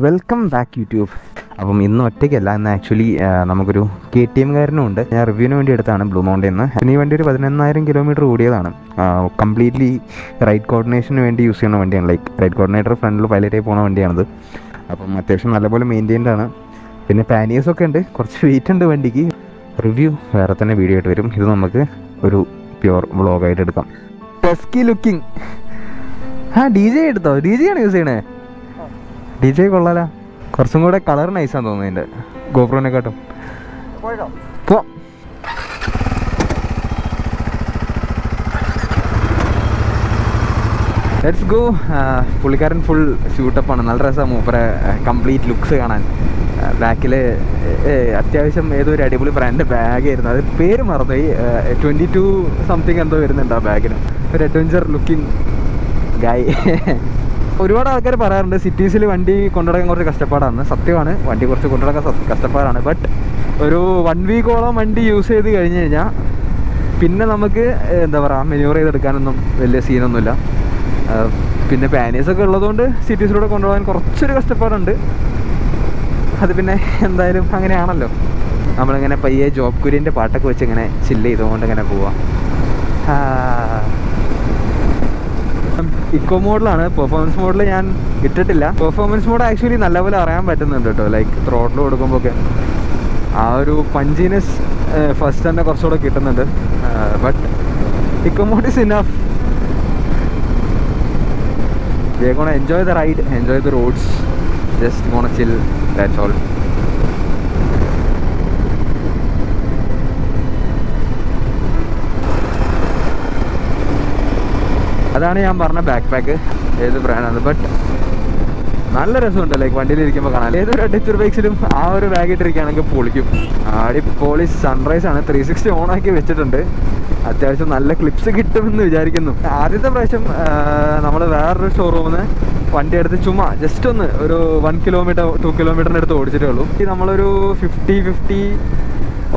Welcome back YouTube. അപ്പം ഇന്ന് ഒറ്റയ്ക്കല്ല, ഇന്ന് ആക്ച്വലി നമുക്കൊരു KTM കാരനുണ്ട്. ഞാൻ റിവ്യൂവിന് വേണ്ടി എടുത്താണ് ബ്ലൂ മൗണ്ടൻ നിന്ന്. പിന്നെ ഈ വണ്ടി ഒരു 11,000 കിലോമീറ്റർ ഓടിയതാണ്. കംപ്ലീറ്റ്ലി റൈഡ് കോർഡിനേഷന് വേണ്ടി യൂസ് ചെയ്യുന്ന വണ്ടിയാണ്. ലൈക്ക് റൈഡ് കോർഡിനേറ്റർ ഫ്രണ്ടിൽ പൈലറ്റായി പോകുന്ന വണ്ടിയാണത്. അപ്പം അത്യാവശ്യം നല്ലപോലെ മെയിൻറ്റെയിൻഡ് ആണ്. പിന്നെ പാനിയേഴ്സൊക്കെ ഉണ്ട്, കുറച്ച് വെയിറ്റ് ഉണ്ട് വണ്ടിക്ക്. റിവ്യൂ വേറെ തന്നെ വീഡിയോ ആയിട്ട് വരും. ഇത് നമുക്ക് ഒരു പ്യുവർ വ്ളോഗായിട്ട് എടുക്കാം. ടെസ്കി ലുക്കിംഗ്. DJ എടുത്തോ? DJ ആണ് യൂസ് ചെയ്യണേ? DJ കൊള്ളാല. കുറച്ചും കൂടെ കളർ നൈസാന്ന് തോന്നുന്നു എൻ്റെ ഗോപ്രോനെക്കാട്ടും. പോ. Let's go. പുള്ളിക്കാരൻ ഫുൾ ഷൂട്ടപ്പാണ്. നല്ല രസമാണ് മൂപ്പറെ കംപ്ലീറ്റ് ലുക്സ് കാണാൻ. ബാക്കിൽ അത്യാവശ്യം ഏതൊരു അടിപൊളി ബ്രാൻഡ് ബാഗായിരുന്നു. അത് പേര് മറന്നുപോയി. 22 സംതിങ് എന്തോ വരുന്നുണ്ട് ആ ബാഗിന്. ഒരു അഡ്വഞ്ചർ ലുക്കിംഗ് ഗായ്. ഒരുപാട് ആൾക്കാർ പറയാറുണ്ട് സിറ്റീസിൽ വണ്ടി കൊണ്ടുനടക്കാൻ കുറച്ച് കഷ്ടപ്പാടാണ്. സത്യമാണ്, വണ്ടി കുറച്ച് കൊണ്ടുനടക്കാൻ കഷ്ടപ്പാടാണ്. ബട്ട് ഒരു 1 വീക്കോളം വണ്ടി യൂസ് ചെയ്ത് കഴിഞ്ഞ് കഴിഞ്ഞാൽ പിന്നെ നമുക്ക് എന്താ പറയുക, മെനൂർ ചെയ്തെടുക്കാനൊന്നും വലിയ സീനൊന്നുമില്ല. പിന്നെ പാനേഴ്സൊക്കെ ഉള്ളതുകൊണ്ട് സിറ്റീസിലൂടെ കൊണ്ടുപോകാൻ കുറച്ചൊരു കഷ്ടപ്പാടുണ്ട്. അത് പിന്നെ എന്തായാലും അങ്ങനെയാണല്ലോ. നമ്മളിങ്ങനെ പയ്യെ ജോബ് കുര്യൻ്റെ പാട്ടൊക്കെ വെച്ച് ഇങ്ങനെ ചില്ല് ചെയ്തുകൊണ്ട് ഇങ്ങനെ പോവാം. ഇക്കോ മോഡിലാണ്. പെർഫോമൻസ് മോഡിൽ ഞാൻ ഇട്ടിട്ടില്ല. പെർഫോമൻസ് മോഡ് ആക്ച്വലി നല്ലപോലെ അറിയാൻ പറ്റുന്നുണ്ട് കേട്ടോ. ലൈക്ക് ത്രോട്ടിൽ കൊടുക്കുമ്പോൾ ഒക്കെ ആ ഒരു പഞ്ചിനെസ് ഫസ്റ്റ് തന്നെ കുറച്ചുകൂടെ കിട്ടുന്നുണ്ട്. But eco mode is enough. We are gonna enjoy the ride, enjoy the roads, just gonna chill, that's all. അതാണ് ഞാൻ പറഞ്ഞ ബാക്ക് പാക്ക്. ഏത് ബ്രാൻഡാണ്, ബട്ട് നല്ല രസമുണ്ട്. ലൈക്ക് വണ്ടിയിലിരിക്കുമ്പോൾ കാണാൻ. ഏതൊരു അഡ്വഞ്ചർ ബൈക്സിലും ആ ഒരു ബാഗ് ഇട്ടിരിക്കുകയാണെങ്കിൽ പൊളിക്കും. അടിപൊളി സൺറൈസ് ആണ്. 360 ഓണാക്കി വെച്ചിട്ടുണ്ട്. അത്യാവശ്യം നല്ല ക്ലിപ്സ് കിട്ടുമെന്ന് വിചാരിക്കുന്നു. ആദ്യത്തെ പ്രാവശ്യം നമ്മൾ വേറൊരു ഷോറൂമിൽ നിന്ന് വണ്ടി എടുത്ത് ചുമ്മാ ജസ്റ്റ് ഒന്ന് ഒരു 1 കിലോമീറ്റർ 2 കിലോമീറ്ററിൻ്റെ അടുത്ത് ഓടിച്ചിട്ടേ ഉള്ളൂ. നമ്മളൊരു 50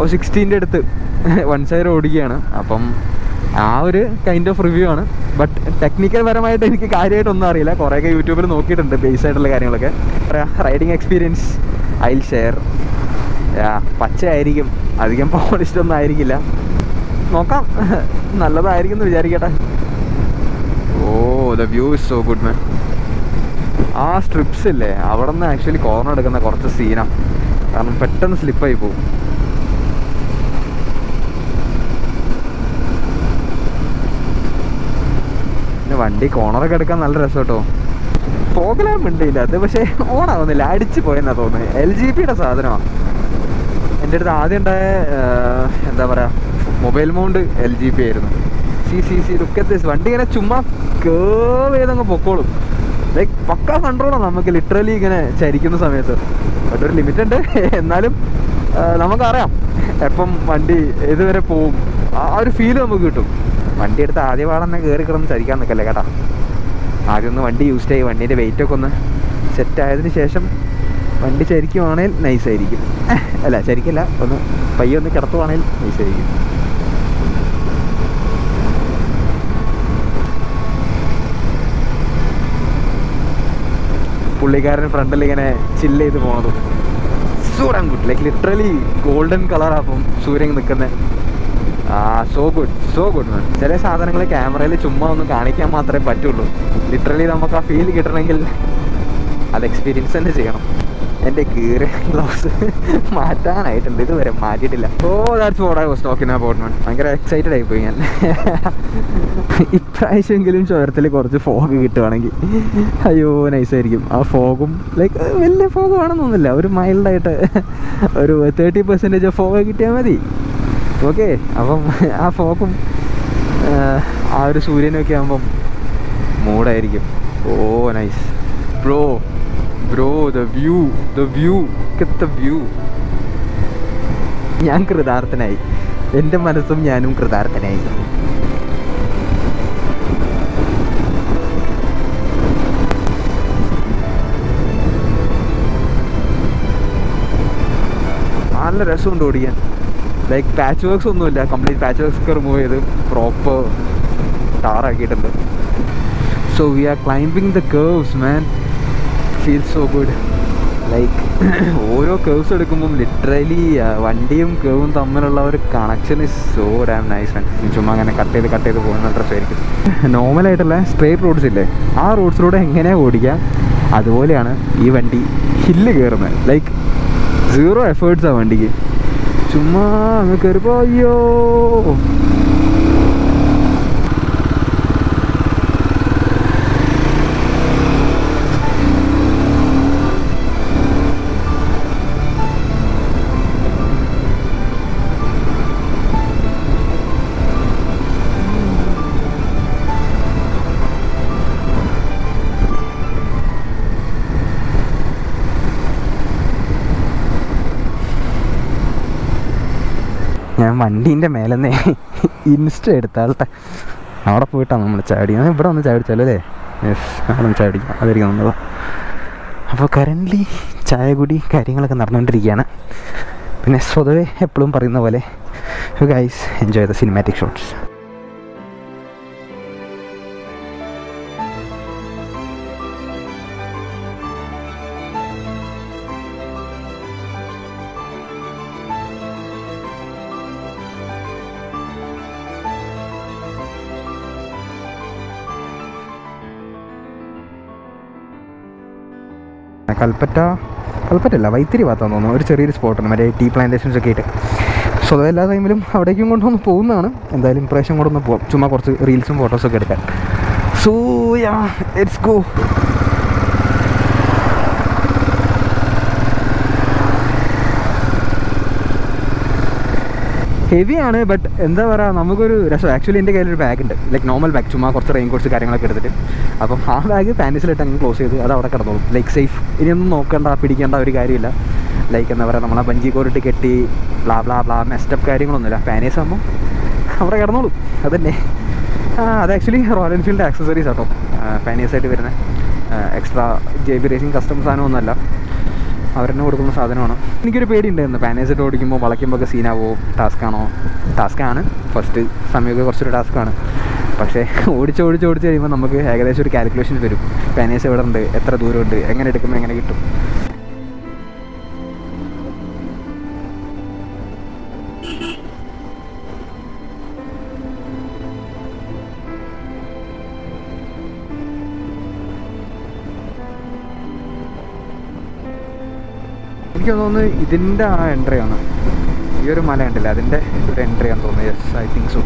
60ൻ്റെ അടുത്ത് 1 സൈഡ് ഓടിക്കുകയാണ്. അപ്പം ആ ഒരു കൈൻഡ് ഓഫ് റിവ്യൂ ആണ്. ബട്ട് ടെക്നിക്കൽ പരമായിട്ട് എനിക്ക് കാര്യമായിട്ടൊന്നും അറിയില്ല. കുറേയൊക്കെ യൂട്യൂബിൽ നോക്കിയിട്ടുണ്ട് ബേസ് ആയിട്ടുള്ള കാര്യങ്ങളൊക്കെ. Riding experience I will share. പച്ചയായിരിക്കും, അധികം പോളിഷ്ഡ് ഒന്നും ആയിരിക്കില്ല. നോക്കാം, നല്ലതായിരിക്കും എന്ന് വിചാരിക്കട്ടെ. The view is so good man. ആ സ്ട്രിപ്സ് ഇല്ലേ, അവിടെ നിന്ന് ആക്ച്വലി കോർണർ എടുക്കുന്ന കുറച്ച് സീനാണ്. കാരണം പെട്ടെന്ന് സ്ലിപ്പായി പോകും. പിന്നെ വണ്ടി കോർണറൊക്കെ എടുക്കാൻ നല്ല രസം കേട്ടോ. ഫോഗലാമ്പ് ഉണ്ട് ഇല്ല അത്, പക്ഷേ ഓണാവുന്നില്ല, അടിച്ച് പോയെന്നാ തോന്നുന്നത്. LGPയുടെ സാധനമാണ്. എൻ്റെ അടുത്ത് ആദ്യം ഉണ്ടായ എന്താ പറയുക മൊബൈൽ മൗണ്ട് LGP ആയിരുന്നു. See look at this. വണ്ടി ഇങ്ങനെ ചുമ്മാ കേവ് ചെയ്തങ്ങ് പൊക്കോളും. ലൈക്ക് പക്കാ കൺട്രോളാണ് നമുക്ക് ലിറ്ററലി ഇങ്ങനെ ചരിക്കുന്ന സമയത്ത്. ബട്ട് ഒരു ലിമിറ്റ് ഉണ്ട്. എന്നാലും നമുക്കറിയാം എപ്പം വണ്ടി ഏതുവരെ പോവും. ആ ഒരു ഫീല് നമുക്ക് കിട്ടും. വണ്ടി എടുത്ത് ആദ്യ പാടന്നെ കയറി കിടന്ന് ചരിക്കാൻ നിൽക്കല്ലേ കേട്ടോ. ആദ്യം ഒന്ന് വണ്ടി യൂസ് ചെയ്യും, വണ്ടീൻ്റെ വെയിറ്റൊക്കെ ഒന്ന് സെറ്റായതിന് ശേഷം വണ്ടി ചരിക്കുവാണെങ്കിൽ നൈസായിരിക്കും. അല്ല ചരിക്കില്ല, ഒന്ന് പയ്യൊന്ന് കിടത്തുവാണെങ്കിൽ നൈസായിരിക്കും. പുള്ളിക്കാരൻ ഫ്രണ്ടിൽ ഇങ്ങനെ ചില്ല് ചെയ്ത് പോണതും സൂര്യൻ ഗുഡ്. ലൈക്ക് ലിറ്ററലി ഗോൾഡൻ കളറാകും സൂര്യൻ നിൽക്കുന്നത്. സോ ഗുഡ് മാൻ. ചില സാധനങ്ങൾ ക്യാമറയിൽ ചുമ്മാ ഒന്ന് കാണിക്കാൻ മാത്രമേ പറ്റുള്ളൂ. ലിറ്ററലി നമുക്ക് ആ ഫീൽ കിട്ടണമെങ്കിൽ അത് എക്സ്പീരിയൻസ് തന്നെ ചെയ്യണം. എൻ്റെ കീറിയ ഗ്ലൗസ് മാറ്റാനായിട്ടുണ്ട്, ഇതുവരെ മാറ്റിയിട്ടില്ല. That's what I was talking about man. ഭയങ്കര എക്സൈറ്റഡ് ആയിപ്പോയി ഞാൻ. ഇപ്രാവശ്യമെങ്കിലും ചുരത്തിൽ കുറച്ച് ഫോഗ് കിട്ടുവാണെങ്കിൽ അയ്യോ നൈസായിരിക്കും. ആ ഫോഗും ലൈക്ക് വലിയ ഫോഗ് വേണമെന്നൊന്നുമില്ല, ഒരു മൈൽഡായിട്ട് ഒരു 30% ഫോഗ് കിട്ടിയാൽ മതി. ഓക്കെ, അപ്പം ആ ഫോഗും ആ ഒരു സൂര്യനൊക്കെ ആകുമ്പം മൂടായിരിക്കും. Nice bro the view get the view. ഞാൻ കൃതാർത്ഥനായി, എൻ്റെ മനസ്സും ഞാനും കൃതാർത്ഥനായി. നല്ല രസമുണ്ട് ഓടിക്കാൻ. ലൈക്ക് പാച്ച് വർക്ക്സ് ഒന്നുമില്ല, കംപ്ലീറ്റ് പാച്ച് വർക്ക്സ് ഒക്കെ റിമൂവ് ചെയ്ത് proper ടാറാക്കിയിട്ടുണ്ട്. So we are climbing the curves, man. Feels so good. Like ഓരോ കേവ്സ് എടുക്കുമ്പം ലിറ്ററലി വണ്ടിയും കേവും തമ്മിലുള്ള ഒരു connection is so dam nice friends. ചുമ്മാ അങ്ങനെ കട്ട് ചെയ്ത് പോകുന്ന ഡ്രസ്സായിരിക്കും. നോർമലായിട്ടുള്ള സ്ട്രേറ്റ് റോഡ്സ് ഇല്ലേ, ആ റോഡ്സിലൂടെ എങ്ങനെയാണ് ഓടിക്കാം അതുപോലെയാണ് ഈ വണ്ടി ഹില്ല് കയറുന്നത്. ലൈക്ക് 0 എഫേർട്സാണ് വണ്ടിക്ക്. ചുമ്മാ അങ്ങ് കയറിപ്പോ അയ്യോ. ഞാൻ വണ്ടീൻ്റെ മേലെന്നേ ഇൻസ്റ്റ എടുത്താളട്ടെ. അവിടെ പോയിട്ടാണ് നമ്മൾ ചാടി. ഇവിടെ ഒന്ന് ചാടിച്ചാലോ അല്ലേ? യെസ്, അവിടെ ഒന്ന് ചാടിക്കാം, അതായിരിക്കും നല്ലത്. അപ്പോൾ കറൻ്റ്ലി ചായ കുടി കാര്യങ്ങളൊക്കെ നടന്നുകൊണ്ടിരിക്കുകയാണ്. പിന്നെ സ്വതവേ എപ്പോഴും പറയുന്ന പോലെ you guys enjoy the cinematic shots. കൽപ്പറ്റല്ല, വൈത്തിരി ഭാഗത്താന്ന് തോന്നുന്നു. ഒരു ചെറിയൊരു സ്പോട്ടുണ്ട്, മറ്റേ ടീ പ്ലാന്റേഷൻസ് ഒക്കെ ആയിട്ട്. സോ എല്ലാ ടൈമിലും അവിടേക്കും കൊണ്ടൊന്ന് പോകുന്നതാണ്. എന്തായാലും ഇപ്രാവശ്യം കൊണ്ടൊന്ന് പോകാം, ചുമ്മാ കുറച്ച് റീൽസും ഫോട്ടോസൊക്കെ എടുക്കാൻ. So ya, let's go. ഹെവിയാണ്, ബട്ട് എന്താ പറയുക, നമുക്കൊരു രസം. ആക്ച്വലി എൻ്റെ കയ്യിലൊരു ബാഗ് ഉണ്ട്, ലൈക്ക് നോർമൽ ബാഗ്, ചുമ്മാ കുറച്ച് റെയിൻ കോട്ട്സ് കാര്യങ്ങളൊക്കെ എടുത്തിട്ട്. അപ്പം ആ ബാഗ് പാൻറ്റീസിലിട്ട് അങ്ങ് ക്ലോസ് ചെയ്ത് അത് അവിടെ കിടന്നോളും. ലൈക്ക് സേഫ്, ഇനിയൊന്നും നോക്കണ്ട, പിടിക്കേണ്ട ഒരു കാര്യമില്ല. ലൈക്ക് എന്താ പറയുക, നമ്മളെ ബഞ്ചി കോറിട്ട് കെട്ടി ബ്ലാ മെസ്റ്റപ്പ് കാര്യങ്ങളൊന്നുമില്ല. പാനീസ് ആകുമ്പോൾ അവിടെ കിടന്നോളും. അതന്നെ. അത് ആക്ച്വലി റോയൽ എൻഫീൽഡ് ആക്സസറീസ് ആട്ടോ, പാനീസായിട്ട് വരുന്ന എക്സ്ട്രാ JB റേസിംഗ് കസ്റ്റം സാധനമൊന്നുമല്ല, അവരെന്നെ കൊടുക്കുന്ന സാധനമാണ്. എനിക്കൊരു പേടിയുണ്ടായിരുന്നു, പാനേഴ്സിട്ട് ഓടിക്കുമ്പോൾ വളയ്ക്കുമ്പോൾ ഒക്കെ സീനാവോ, ടാസ്ക്കാണ് ഫസ്റ്റ് സമയമൊക്കെ കുറച്ചൊരു ടാസ്ക്കാണ്. പക്ഷേ ഓടിച്ച് കഴിയുമ്പോൾ നമുക്ക് ഏകദേശം ഒരു കാൽക്കുലേഷൻ വരും. പാനേഴ്സ് എവിടെ ഉണ്ട്, എത്ര ദൂരമുണ്ട്, എങ്ങനെ എടുക്കുമ്പോൾ എങ്ങനെ കിട്ടും. എനിക്ക് തോന്നുന്നു ഇതിൻ്റെ ആ എൻട്രിയാണ്, ഈ ഒരു മല ഉണ്ടല്ലോ അതിൻ്റെ ഒരു എൻട്രിയാണെന്ന് തോന്നുന്നു. Yes, I think so.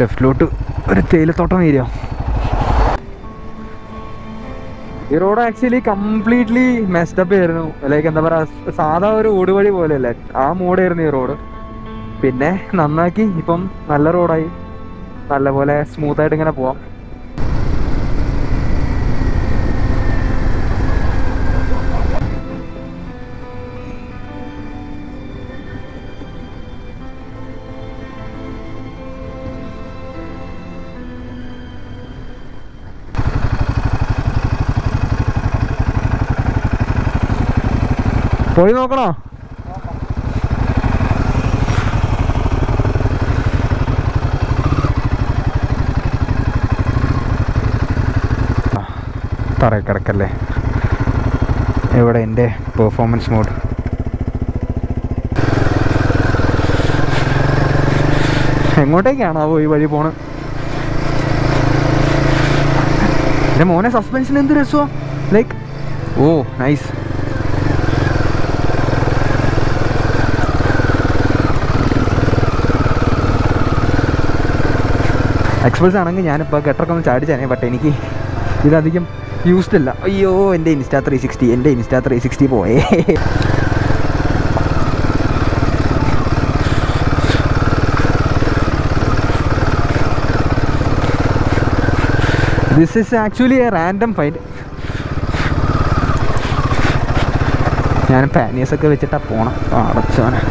ലെഫ്റ്റിലോട്ട് ഒരു തേയിലത്തോട്ടം ഏരിയ. ഈ റോഡ് ആക്ച്വലി കംപ്ലീറ്റ്ലി മെസ്ഡപ്പ് ആയിരുന്നു. ലൈക്ക് എന്താ പറയുക, സാധാ ഒരു ഓടുവഴി പോലെയല്ലേ, ആ മോഡായിരുന്നു ഈ റോഡ്. പിന്നെ നന്നാക്കി, ഇപ്പം നല്ല റോഡായി, നല്ലപോലെ സ്മൂത്തായിട്ട് ഇങ്ങനെ പോവാം. പോയി നോക്കണോ? തറയിൽ കിടക്കല്ലേ. ഇവിടെ എൻ്റെ പെർഫോമൻസ് മോഡ്. എങ്ങോട്ടേക്കാണാവോ ഈ വഴി പോണ്? എൻ്റെ മോനെ സസ്പെൻഷൻ എന്ത് രസമോ. Like oh nice. എക്സ്പ്രസ് ആണെങ്കിൽ ഞാനിപ്പോൾ ഗട്ടറൊക്കെ ഒന്ന് ചാടിച്ചാനേ, ബട്ട് എനിക്ക് ഇതധികം യൂസ്ഡ് അല്ല. അയ്യോ, എൻ്റെ ഇൻസ്റ്റാ 360 പോയേ. This is actually A random find. ഞാൻ പാനീസൊക്കെ വെച്ചിട്ടാണ് പോണം. അടച്ചോനെ.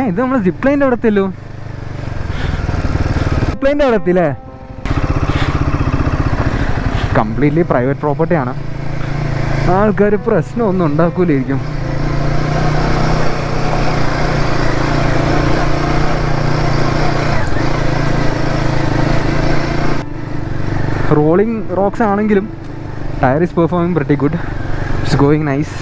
ഇത് നമ്മൾ സിപ്പ് ലൈൻ്റെ അവിടെ എത്തിയല്ലോ. സിപ്പ് ലൈൻ്റെ അവിടെ എത്തിയില്ലേ? കംപ്ലീറ്റ്ലി പ്രൈവറ്റ് പ്രോപ്പർട്ടിയാണ്. ആൾക്കാർ പ്രശ്നമൊന്നും ഉണ്ടാക്കൂലായിരിക്കും. റോളിംഗ് റോക്സ് ആണെങ്കിലും tyre is performing pretty good. It's going nice.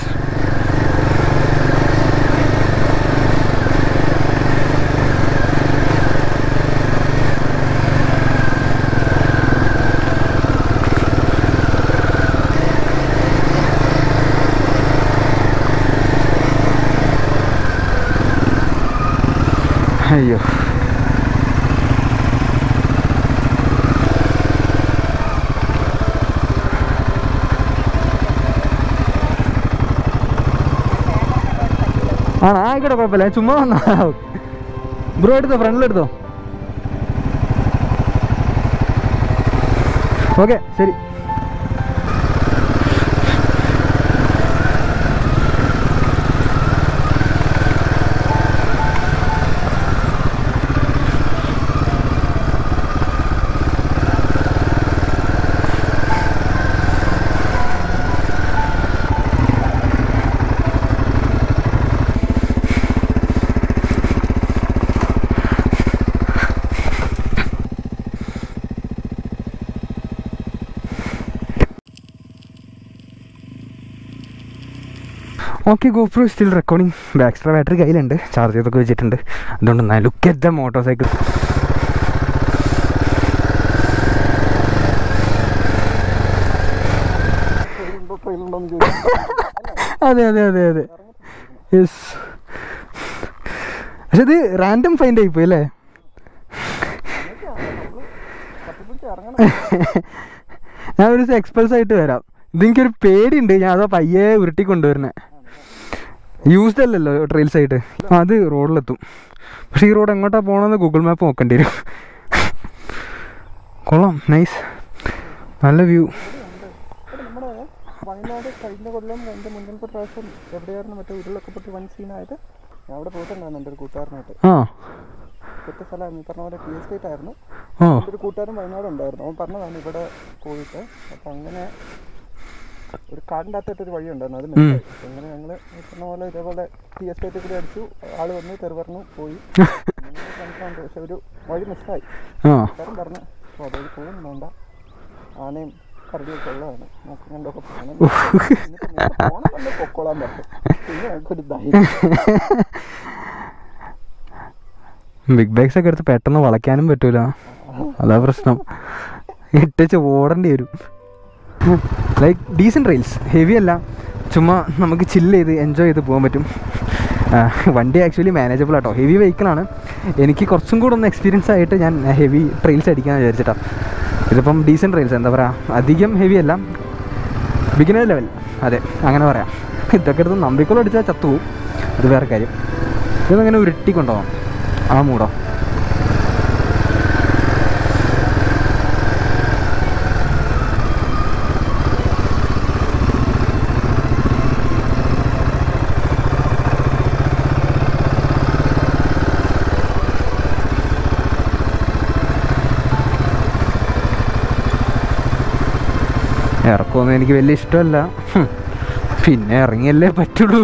അയ്യോ, ആയിക്കോട്ടെ, കുഴപ്പമില്ല. ചുമ്മാ വന്നാ. ബ്രോ എടുത്തോ, ഫ്രണ്ടിലെടുത്തോ. ഓക്കെ, ശരി. Okay, GoPro still recording. Extra battery കയ്യിലുണ്ട്, ചാർജ് ചെയ്തൊക്കെ വെച്ചിട്ടുണ്ട്. അതുകൊണ്ട് look at the motorcycle. അതെ അതെ അതെ അതെ, യെസ്. പക്ഷെ ഇത് റാൻഡം ഫൈൻഡ് ആയിപ്പോയി അല്ലേ? ഞാൻ ഒരു ദിവസം എക്സ്പൾസ് ആയിട്ട് വരാം. ഇതെനിക്കൊരു പേടിയുണ്ട്, ഞാൻ അതോ പയ്യെ ഉരുട്ടി കൊണ്ടുവരുന്നത്. യൂസ്ഡ് അല്ലല്ലോ ട്രെയിൽസ് ആയിട്ട്. അത് റോഡിലെത്തും. പക്ഷേ ഈ റോഡ് എങ്ങോട്ടാണ് പോകണമെന്ന് ഗൂഗിൾ മാപ്പ് നോക്കേണ്ടി വരും. കൊള്ളാം, നൈസ്, നല്ല വ്യൂ. വയനാട് കഴിഞ്ഞ കൊല്ലം എൻ്റെ മുന്നത്തെ പ്രാവശ്യം എവിടെയായിരുന്നു മറ്റേ ഉരുളൊക്കെ പൊട്ടി വൺ സീനായിട്ട് ഞാൻ അവിടെ പോയിട്ടുണ്ടായിരുന്നു എൻ്റെ ഒരു കൂട്ടുകാരനായിട്ട്. ഒറ്റ സ്ഥലമായിരുന്നു, ഈ പറഞ്ഞ പോലെ ടി എസ്റ്റേറ്റ് ആയിരുന്നു. എൻ്റെ ഒരു കൂട്ടുകാരൻ വയനാട് ഉണ്ടായിരുന്നു. അവൻ പറഞ്ഞതാണ് ഇവിടെ പോയിട്ട്. അപ്പം അങ്ങനെ ഒരു കാടിൻ്റെ അകത്തായിട്ടൊരു വഴി ഉണ്ടായിരുന്നു, അത് മിസ്സായി. അങ്ങനെ ഞങ്ങൾ പറഞ്ഞ പോലെ ഇതേപോലെ ടി എസ്റ്റേറ്റ് കൂടി അടിച്ചു. ആൾ വന്നു, തെറി പറഞ്ഞു, പോയി. കൺഫേം. പക്ഷെ ഒരു വഴി മിസ്സായി. കൂട്ടുകാരൻ പറഞ്ഞു അപ്പോൾ അതൊരു പോകും വേണ്ട, ആനയും കരടിയൊക്കെ ഉള്ളതാണ്, നമുക്ക് കണ്ടൊക്കെ പോകണം, പോകണം തന്നെ പൊക്കോളാൻ പറ്റും. പിന്നെ ഞങ്ങൾക്കൊരു ധൈര്യം. ബിഗ് ബൈക്സ് ഒക്കെ എടുത്ത് പെട്ടെന്ന് വളയ്ക്കാനും പറ്റൂല, അതാ പ്രശ്നം. ഇട്ടച്ച് ഓടേണ്ടി വരും. ലൈക്ക് ഡീസൻറ്റ് റെയിൽസ്, ഹെവി അല്ല, ചുമ്മാ നമുക്ക് ചില്ല് ചെയ്ത് എൻജോയ് ചെയ്ത് പോകാൻ പറ്റും. വണ്ടി ആക്ച്വലി മാനേജബിൾ ആട്ടോ. ഹെവി വെഹിക്കിളാണ്. എനിക്ക് കുറച്ചും കൂടെ ഒന്ന് എക്സ്പീരിയൻസ് ആയിട്ട് ഞാൻ ഹെവി ട്രെയിൽസ് അടിക്കാമെന്ന് വിചാരിച്ചിട്ടാണ്. ഇതിപ്പം ഡീസൻറ്റ് റെയിൽസ്, എന്താ പറയുക, അധികം ഹെവി അല്ല, ബിഗിനർ ലെവൽ. അതെ, അങ്ങനെ പറയാം. ഇതൊക്കെ എടുത്ത് നമ്പിക്കുളം അടിച്ചാൽ ചത്തുപോകും, അത് വേറെ കാര്യം. ഇതൊന്നങ്ങനെ ഉരുട്ടിക്കൊണ്ടുപോകാം ആ മൂടോ. ഇറക്കമൊന്നും എനിക്ക് വലിയ ഇഷ്ടമല്ല, പിന്നെ ഇറങ്ങിയല്ലേ പറ്റുള്ളൂ.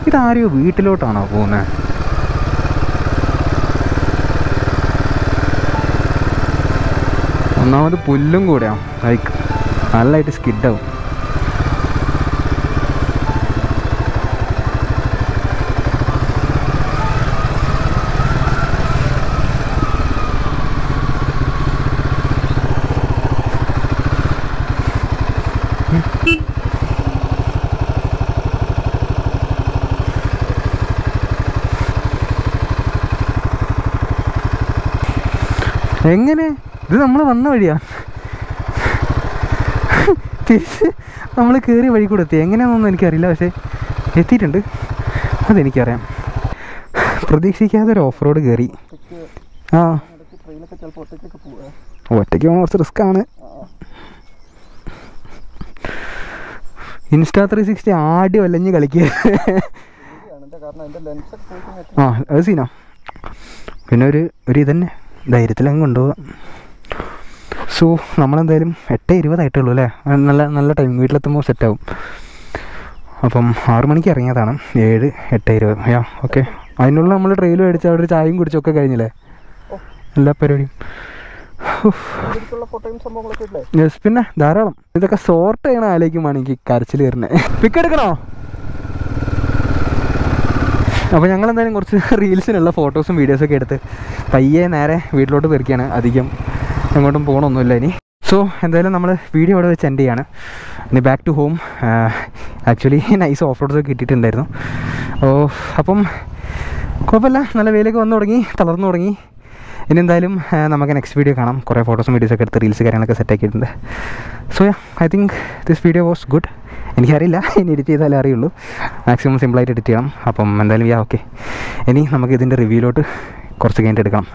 ഇതാരെയോ വീട്ടിലോട്ടാണോ പോകുന്നത്? ഒന്നാമത് പുല്ലും കൂടെയാണ്, ലൈക്ക് നല്ലതായിട്ട് സ്കിഡാവും. എങ്ങനെ? ഇത് നമ്മൾ വന്ന വഴിയാ, തിരിച്ച് നമ്മൾ കയറിയ വഴി കൂടെ എത്തി. എങ്ങനെയാണെന്നൊന്നും എനിക്കറിയില്ല, പക്ഷേ എത്തിയിട്ടുണ്ട്, അതെനിക്കറിയാം. പ്രതീക്ഷിക്കാതെ ഒരു ഓഫ് റോഡ് കയറി. ആ, ഒറ്റയ്ക്ക് പോകണം, കുറച്ച് റിസ്ക് ആണ്. ഇൻസ്റ്റാ 360 ആടി വല്ലഞ്ഞ് കളിക്കുക. ആ, അത് സീനാ. പിന്നെ ഒരു ഇതന്നെ ധൈര്യത്തിലങ്ങ് കൊണ്ടുപോകാം. സോ നമ്മളെന്തായാലും 8:20 ആയിട്ടുള്ളൂ അല്ലേ? നല്ല ടൈം, വീട്ടിലെത്തുമ്പോൾ സെറ്റാവും. അപ്പം 6 മണിക്ക് ഇറങ്ങിയതാണ്, 7, 8:20. Yeah okay. അതിനുള്ള നമ്മൾ ട്രെയിൽ മേടിച്ച് അവിടെ ഒരു ചായയും കുടിച്ചൊക്കെ കഴിഞ്ഞില്ലേ എല്ലാ പരിപാടിയും. യെസ്, പിന്നെ ധാരാളം. ഇതൊക്കെ സോർട്ട് ചെയ്യണ ആലോചിക്കുമ്പോൾ എനിക്ക് കരച്ചിൽ കയറുന്നത്. പിക്ക് എടുക്കണോ? അപ്പോൾ ഞങ്ങളെന്തായാലും കുറച്ച് റീൽസിനുള്ള ഫോട്ടോസും വീഡിയോസൊക്കെ എടുത്ത് പയ്യെ നേരെ വീട്ടിലോട്ട് പെരുക്കിയാണ്. അധികം എങ്ങോട്ടും പോകണമൊന്നുമില്ല ഇനി. സോ എന്തായാലും നമ്മൾ വീഡിയോ അവിടെ വെച്ച് എൻഡ് ചെയ്യാണ്. ഇനി back to home. Actually nice off റോഡ്സൊക്കെ കിട്ടിയിട്ടുണ്ടായിരുന്നു. അപ്പം കുഴപ്പമില്ല, നല്ല വെയിലൊക്കെ വന്നു തുടങ്ങി, തളർന്നു തുടങ്ങി. ഇനി എന്തായാലും നമുക്ക് നെക്സ്റ്റ് വീഡിയോ കാണാം. കുറേ ഫോട്ടോസും വീഡിയോസൊക്കെ എടുത്ത് റീൽസ് കാര്യങ്ങളൊക്കെ സെറ്റാക്കിയിട്ടുണ്ട്. So I think this video was good. എനിക്കറിയില്ല, ഇനി എഡിറ്റ് ചെയ്താലേ അറിയുള്ളൂ. മാക്സിമം സിമ്പിളായിട്ട് എഡിറ്റ് ചെയ്യണം. അപ്പം എന്തായാലും ഓക്കെ. ഇനി നമുക്ക് ഇതിൻ്റെ റിവ്യൂലോട്ട് കുറച്ച് കഴിഞ്ഞിട്ട് എടുക്കണം.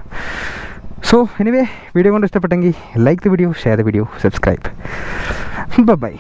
സോ എനിവേ, വീഡിയോ കൊണ്ട് ഇഷ്ടപ്പെട്ടെങ്കിൽ like the video, share the video, subscribe. By.